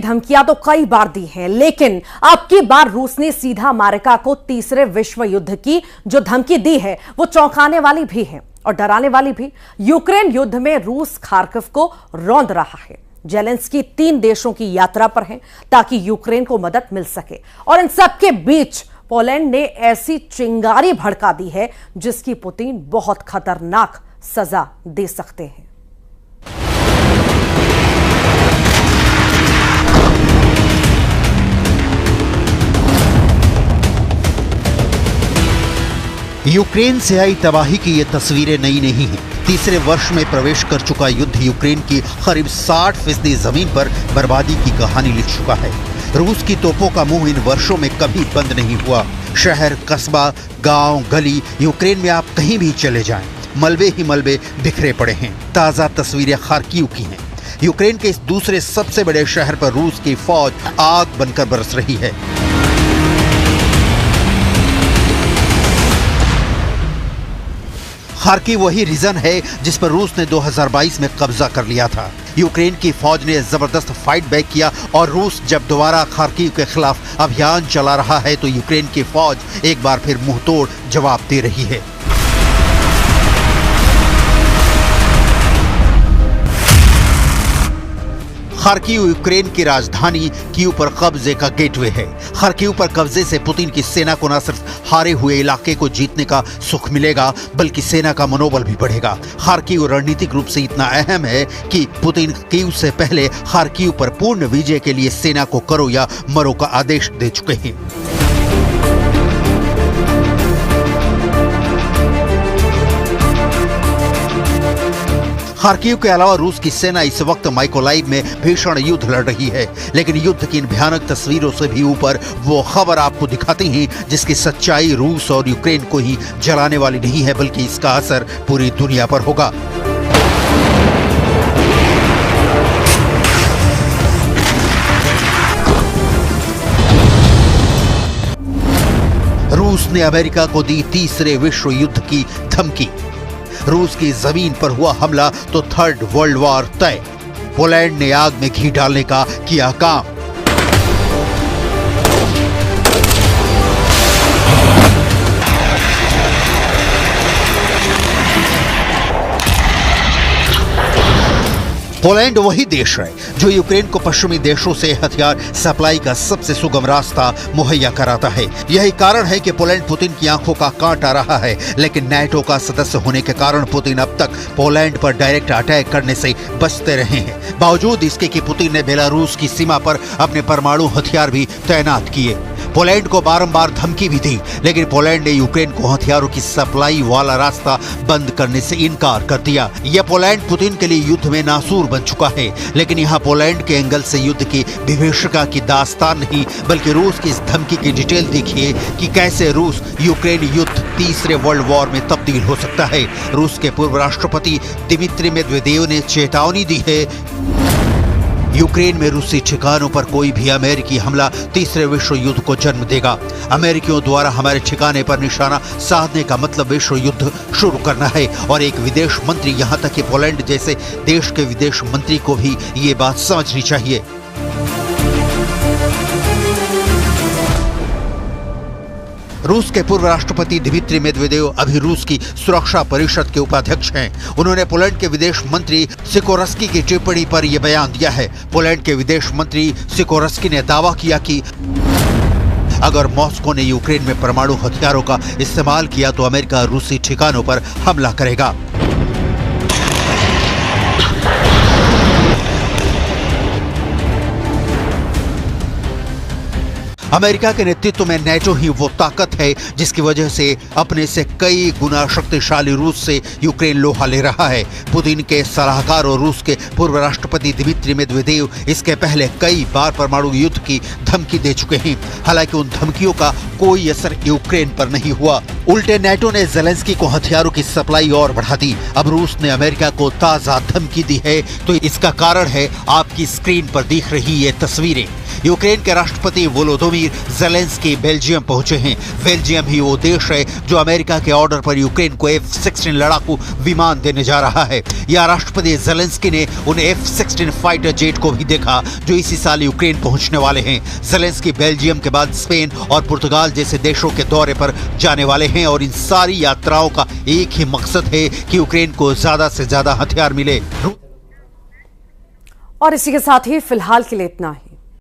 धमकियां तो कई बार दी हैं, लेकिन अब की बार रूस ने सीधा अमेरिका को तीसरे विश्व युद्ध की जो धमकी दी है वो चौंकाने वाली भी है और डराने वाली भी। यूक्रेन युद्ध में रूस खार्किव को रौंद रहा है। जेलेंस्की 3 देशों की यात्रा पर हैं ताकि यूक्रेन को मदद मिल सके, और इन सबके बीच पोलैंड ने ऐसी चिंगारी भड़का दी है जिसकी पुतिन बहुत खतरनाक सजा दे सकते हैं। यूक्रेन से आई तबाही की ये तस्वीरें नई नहीं हैं। तीसरे वर्ष में प्रवेश कर चुका युद्ध यूक्रेन की करीब 60% जमीन पर बर्बादी की कहानी लिख चुका है। रूस की तोपों का मुंह इन वर्षों में कभी बंद नहीं हुआ। शहर, कस्बा, गांव, गली, यूक्रेन में आप कहीं भी चले जाएं, मलबे ही मलबे बिखरे पड़े हैं। ताजा तस्वीरें खार्किव की हैं। यूक्रेन के इस दूसरे सबसे बड़े शहर पर रूस की फौज आग बनकर बरस रही है। खार्किव वही रीजन है जिस पर रूस ने 2022 में कब्जा कर लिया था। यूक्रेन की फौज ने जबरदस्त फाइट बैक किया और रूस जब दोबारा खार्किव के खिलाफ अभियान चला रहा है तो यूक्रेन की फौज एक बार फिर मुंहतोड़ जवाब दे रही है। खार्किव यूक्रेन की राजधानी कीव पर कब्जे का गेटवे है। खार्किव पर कब्जे से पुतिन की सेना को न सिर्फ हारे हुए इलाके को जीतने का सुख मिलेगा बल्कि सेना का मनोबल भी बढ़ेगा। खार्किव रणनीतिक रूप से इतना अहम है कि पुतिन कीव से पहले खार्किव पर पूर्ण विजय के लिए सेना को करो या मरो का आदेश दे चुके हैं। खार्किव के अलावा रूस की सेना इस वक्त माइकोलाइव में भीषण युद्ध लड़ रही है, लेकिन युद्ध की इन भयानक तस्वीरों से भी ऊपर वो खबर आपको दिखाती हैं जिसकी सच्चाई रूस और यूक्रेन को ही जलाने वाली नहीं है बल्कि इसका असर पूरी दुनिया पर होगा। रूस ने अमेरिका को दी तीसरे विश्व युद्ध की धमकी। रूस की जमीन पर हुआ हमला तो थर्ड वर्ल्ड वॉर तय। पोलैंड ने आग में घी डालने का किया काम। पोलैंड वही देश है जो यूक्रेन को पश्चिमी देशों से हथियार सप्लाई का सबसे सुगम रास्ता मुहैया कराता है। यही कारण है कि पोलैंड पुतिन की आंखों का कांटा रहा है, लेकिन नाटो का सदस्य होने के कारण पुतिन अब तक पोलैंड पर डायरेक्ट अटैक करने से बचते रहे हैं। बावजूद इसके कि पुतिन ने बेलारूस की सीमा पर अपने परमाणु हथियार भी तैनात किए। पोलैंड को बारंबार धमकी भी दी, लेकिन पोलैंड ने यूक्रेन को हथियारों की सप्लाई वाला रास्ता बंद करने से इनकार कर दिया। यह पोलैंड पुतिन के लिए युद्ध में नासूर बन चुका है, लेकिन यहाँ पोलैंड के एंगल से युद्ध की विभीषिका की दास्तान नहीं बल्कि रूस की इस धमकी की डिटेल देखिए कि कैसे रूस यूक्रेन युद्ध तीसरे वर्ल्ड वॉर में तब्दील हो सकता है। रूस के पूर्व राष्ट्रपति दिमित्री मेदवेदेव ने चेतावनी दी है, यूक्रेन में रूसी ठिकानों पर कोई भी अमेरिकी हमला तीसरे विश्व युद्ध को जन्म देगा। अमेरिकियों द्वारा हमारे ठिकाने पर निशाना साधने का मतलब विश्व युद्ध शुरू करना है। और एक विदेश मंत्री, यहाँ तक कि पोलैंड जैसे देश के विदेश मंत्री को भी ये बात समझनी चाहिए। रूस के पूर्व राष्ट्रपति दिमित्री मेदवेदेव अभी रूस की सुरक्षा परिषद के उपाध्यक्ष हैं। उन्होंने पोलैंड के विदेश मंत्री सिकोरस्की की टिप्पणी पर यह बयान दिया है। पोलैंड के विदेश मंत्री सिकोरस्की ने दावा किया कि अगर मॉस्को ने यूक्रेन में परमाणु हथियारों का इस्तेमाल किया तो अमेरिका रूसी ठिकानों पर हमला करेगा। अमेरिका के नेतृत्व में नाटो ही वो ताकत है जिसकी वजह से अपने से कई गुना शक्तिशाली रूस से यूक्रेन लोहा ले रहा है। पुतिन के सलाहकार और रूस के पूर्व राष्ट्रपति दिमित्री मेदवेदेव इसके पहले कई बार परमाणु युद्ध की धमकी दे चुके हैं। हालांकि उन धमकियों का कोई असर यूक्रेन पर नहीं हुआ। उल्टे नाटो ने जेलेंस्की को हथियारों की सप्लाई और बढ़ा दी। अब रूस ने अमेरिका को ताजा धमकी दी है तो इसका कारण है आपकी स्क्रीन पर दिख रही ये तस्वीरें। यूक्रेन के राष्ट्रपति वोलोदोमिर व्लादिमीर ज़ेलेंस्की बेल्जियम पहुंचे हैं। बेल्जियम ही वो देश है जो अमेरिका के ऑर्डर पर यूक्रेन को F-16 लड़ाकू विमान देने जा रहा है। यहाँ राष्ट्रपति ज़ेलेंस्की ने उन F-16 फाइटर जेट को भी देखा जो इसी साल यूक्रेन पहुंचने वाले हैं। ज़ेलेंस्की बेल्जियम के बाद स्पेन और पुर्तगाल जैसे देशों के दौरे पर जाने वाले हैं और इन सारी यात्राओं का एक ही मकसद है कि यूक्रेन को ज्यादा से ज्यादा हथियार मिले। और इसी के साथ ही फिलहाल के लिए इतना ही।